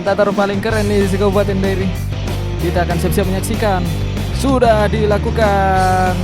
komentator paling keren nih di Kabupaten Dairi. Kita akan siap-siap menyaksikan. Sudah dilakukan.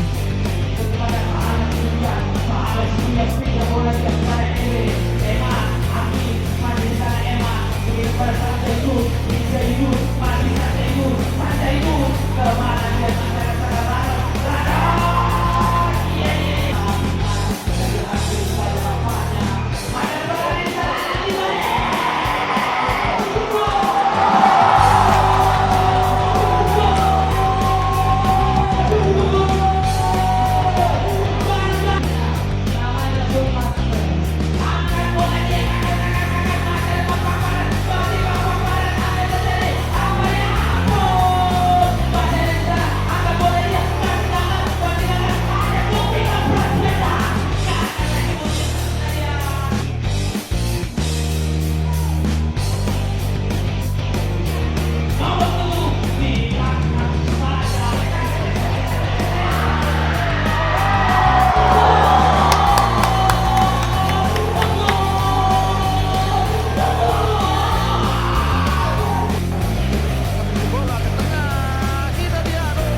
Bola ke tengah, kita diadu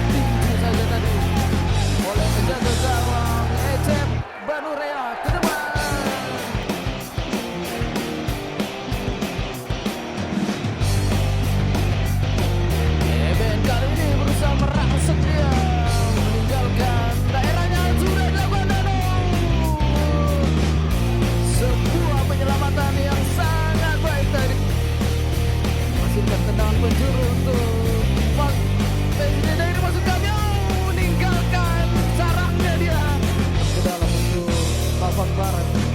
tinggi saja tadi oleh penjaga gawang Ecep Banurea ke depan. Eben kali ini berusaha merangsek dia, meninggalkan daerahnya. Sudah dilakukan adu. Sebuah penyelamatan yang sangat baik tadi. Masukkan tendangan penjuru untuk PSIS Dairi, masuk kami, meninggalkan sarangnya dia ke dalam untuk babak barat.